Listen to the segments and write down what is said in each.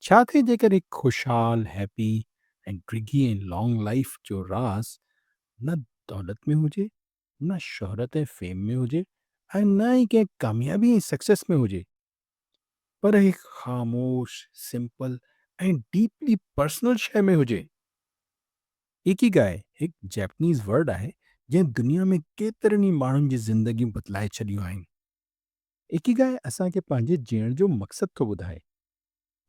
छा थिए जेकर हिकु ख़ुशहाल, हैप्पी ऐं ड्रिगी ऐं लॉन्ग लाइफ जो राज़ न दौलत में हुजे, न शोहरत ऐं फ़ेम में हुजे, ऐं न ई कंहिं कामयाबी ऐं सक्सेस में हुजे, पर हिकु ख़ामोश, सिंपल ऐं डीपली पर्सनल शइ में हुजे। इकिगाई हिकु जैपनीज़ वर्ड आहे जंहिं दुनिया में केतिरनि ई माण्हुनि जी ज़िंदगियूं बदिलाए छॾियूं आहिनि। इकिगाई असांखे पंहिंजे जीअण जो मक़सदु थो ॿुधाए।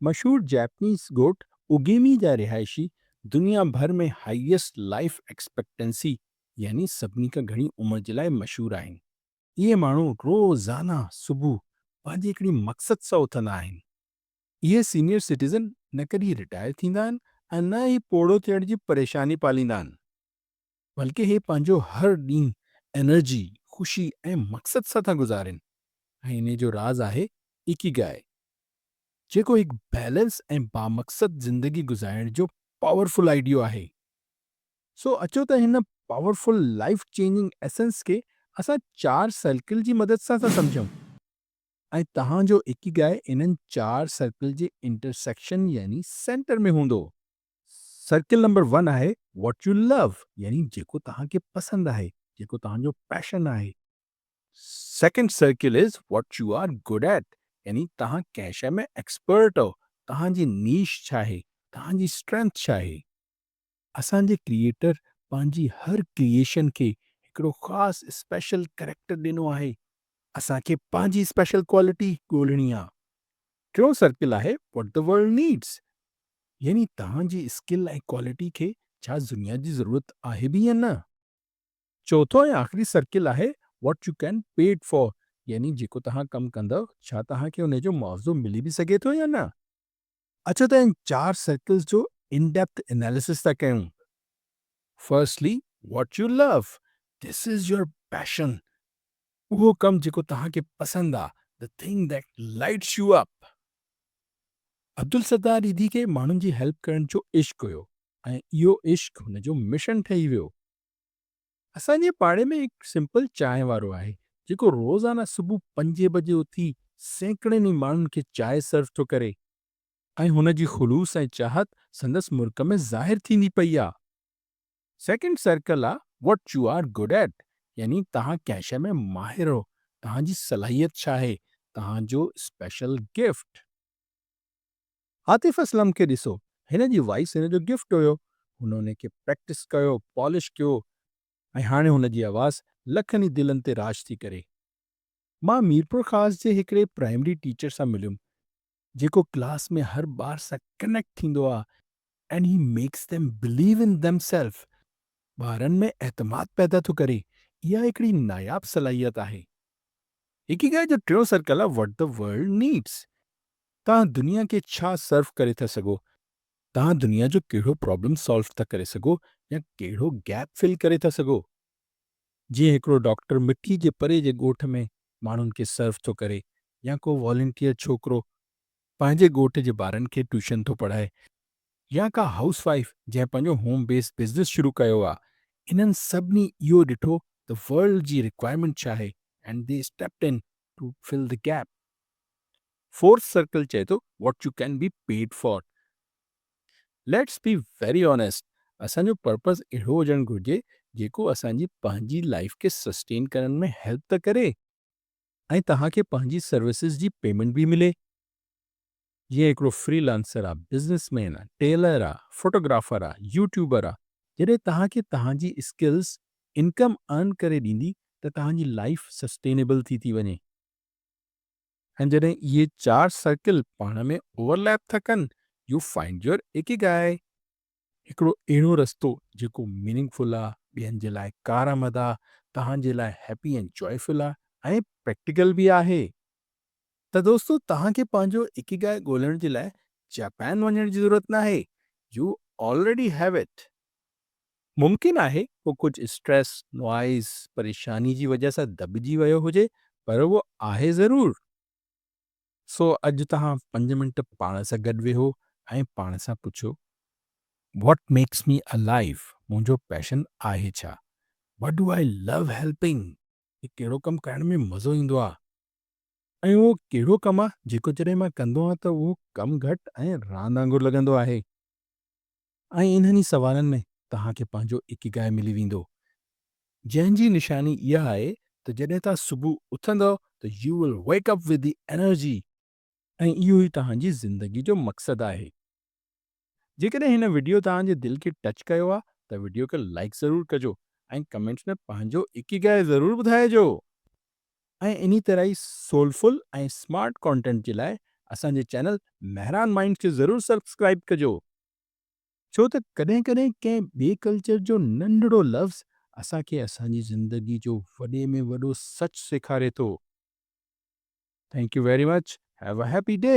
मशहूर जापानीज़ ॻोठ उगेमी जा रिहायशी दुनिया भर में हाईएस्ट लाइफ एक्सपेक्टेंसी यानी सभिनी खां घणी उमिरि जे लाइ मशहूर आहिनि। इहे माण्हू रोज़ाना सुबुह पंहिंजे हिकिड़ी मक़सद सां उथंदा आहिनि। इहे सीनियर सिटीज़न न कॾहिं रिटायर थींदा आहिनि ऐं न ई पोड़ो थियण जी परेशानी पालींदा आहिनि, बल्कि हे पंहिंजो हर ॾींहुं एनर्जी, ख़ुशी ऐं मक़सद सां था गुज़ारनि। ऐं इन जो राज़ आहे इकिगाई, जेको हिकु बैलेंस ऐं बामक़सद ज़िंदगी गुज़ारण जो पावरफुल आइडियो आहे। सो अचो त हिन पावरफुल लाइफ चेंजिंग एसेंस खे असां 4 सर्किल जी मदद सां था सम्झूं। ऐं तव्हांजो इकिगाई इन्हनि 4 सर्किल जे इंटरसेक्शन यानी सेंटर में हूंदो। सर्किल नंबर 1 आहे व्हाट यू लव, यानी जेको तव्हांखे पसंदि आहे, जेको तव्हांजो पैशन आहे। Second circle is what you are good at, यानी तव्हां कंहिं शइ में एक्सपर्ट हो, तव्हांजी नीश छा आहे, तव्हांजी स्ट्रेंथ छा आहे। असांजे क्रिएटर पंहिंजी हर क्रिएशन खे हिकिड़ो ख़ासि स्पेशल कैरेक्टर ॾिनो आहे। असांखे पंहिंजी स्पेशल क्वालिटी ॻोल्हणी आहे। टियों सर्किल आहे व्हाट द वर्ल्ड नीड्स, यानी तव्हांजी स्किल ऐं क्वालिटी खे छा दुनिया जी ज़रूरत आहे बि या न। चौथों ऐं आख़िरी सर्किल आहे what you can pay it for, यानी जेको तव्हां कमु कंदव छा तव्हांखे उन जो मुआवज़ो मिली बि सघे थो या न। अचो त इन 4 सर्किल्स जो इन डेप्थ एनालिसिस था कयूं। Firstly what U love, this is your passion, उहो कमु जेको तव्हांखे पसंदि आहे, the thing that lights U up. Abdul Sattar ईदी खे माण्हुनि जी हेल्प करण जो इश्क़ हुयो ऐं इहो इश्क़ हुन जो मिशन ठही वियो। असांजे पाड़े में हिकु सिंपल चांहि वारो आहे जेको रोज़ाना सुबुह 5 बजे उथी सैकड़नि ई माण्हुनि खे चांहि सर्व थो करे, ऐं हुन जी ख़ुलूस ऐं चाहत संदसि मुल्क में ज़ाहिर थींदी पई आहे। सेकंड सर्कल आहे what you are good at, यानी तव्हां कंहिं शइ में माहिर हो, तव्हांजी सलाहियत छा आहे, तव्हांजो स्पेशल गिफ्ट। आतिफ़ असलम खे ॾिसो, हिन जी वॉइस हिन जो गिफ्ट हुयो। हुन उन खे प्रैक्टिस कयो, पॉलिश कयो, ऐं हाणे हुन जी आवाज़ लखनि ई दिलनि ते राज थी करे। मां मीरपुर ख़ास जे हिकिड़े प्राइमरी टीचर सां मिलियुमि जेको क्लास में हर ॿार सां कनेक्ट थींदो आहे and he makes them believe in themselves. ॿारनि में एतमाद पैदा थो करे। इहा हिकिड़ी नायाब सलाहियत आहे। इकिगाई जो टियों सर्कल आहे व्हाट द वर्ल्ड नीड्स। तव्हां दुनिया खे छा सर्व करे था सघो, तव्हां दुनिया जो कहिड़ो प्रॉब्लम सॉल्व था करे सघो या कहिड़ो गैप फिल करे था सघो। जीअं हिकिड़ो डॉक्टर मिट्टी जे परे जे ॻोठ में माण्हुनि खे सर्व थो करे, या को वॉलंटियर छोकिरो पंहिंजे ॻोठ जे ॿारनि खे ट्यूशन थो पढ़ाए, या का हाउस वाइफ जंहिं पंहिंजो होम बेस्ड बिज़नेस शुरू कयो आहे। इन्हनि सभिनी इहो ॾिठो त वर्ल्ड जी रिक्वायरमेंट छा आहे and they stepped in to fill the gap. Fourth circle चए थो what you can be paid for. Let's be very honest, असांजो पर्पज़ अहिड़ो हुजणु घुरिजे जेको असांजी पंहिंजी लाइफ खे सस्टेन करण में हेल्प त करे, ऐं तव्हांखे पंहिंजी सर्विसेज जी पेमेंट बि मिले। जीअं हिकिड़ो फ्रीलांसर आहे, बिज़नेसमैन आहे, टेलर आहे, फोटोग्राफर आहे, यूट्यूबर आहे। जॾहिं तव्हांखे तव्हांजी स्किल्स इनकम अर्न करे ॾींदी त तव्हांजी लाइफ सस्टेनेबल थी वञे। ऐं जॾहिं इहे 4 सर्किल पाण में ओवरलैप था कनि, यू फाइंड योर इकिगाई, हिकिड़ो अहिड़ो रस्तो जेको मीनिंगफुल आहे, ॿियनि जे लाइ कारआमद आहे, तव्हांजे लाइ हैप्पी ऐं जॉयफुल आहे ऐं प्रैक्टिकल बि आहे। त दोस्तो, तव्हांखे पंहिंजो इकिगाई ॻोल्हण जे लाइ जापान वञण जी ज़रूरत न आहे। U already have it. मुमकिन आहे वो कुझु स्ट्रेस, नॉइज़, परेशानी जी वजह सां दॿिजी वियो हुजे, पर उहो आहे ज़रूर। सो अॼु तव्हां 5 मिंट पाण सां गॾु वेहो ऐं पाण सां पुछो, व्हाट मेक्स मी अलाइव, मुंहिंजो पैशन आहे छा। What do I love helping, कहिड़ो कमु करण में मज़ो ईंदो आहे। ऐं उहो कहिड़ो कमु आहे, जेको जॾहिं मां कंदो आहियां त उहो कमु घटि ऐं रांदि वांगुरु लॻंदो आहे। ऐं इन्हनि ई सवालनि में तव्हांखे पंहिंजो इकिगाई मिली वेंदो, जंहिं जी निशानी इहा आहे त जॾहिं तव्हां सुबुह उथंदव त U will wake up with the energy, ऐं इहो ई तव्हांजी ज़िंदगी जो मक़सदु आहे। जेकॾहिं हिन वीडियो तव्हांजे दिलि खे टच कयो आहे, त वीडियो खे लाइक ज़रूरु कजो ऐं कमेंट्स में पंहिंजो इकिगाई ज़रूरु ॿुधाइजो। ऐं इन्ही तरह ई सोलफुल ऐं स्मार्ट कंटेंट जे लाइ असांजे चैनल मेहरान माइंड खे ज़रूरु सब्सक्राइब कजो। छो त कॾहिं-कॾहिं कंहिं ॿिए कल्चर जो नंढिड़ो लफ़्ज़ असांखे असांजी ज़िंदगी जो वॾे में वॾो सच सेखारे थो। Thank U very much. Have a happy day.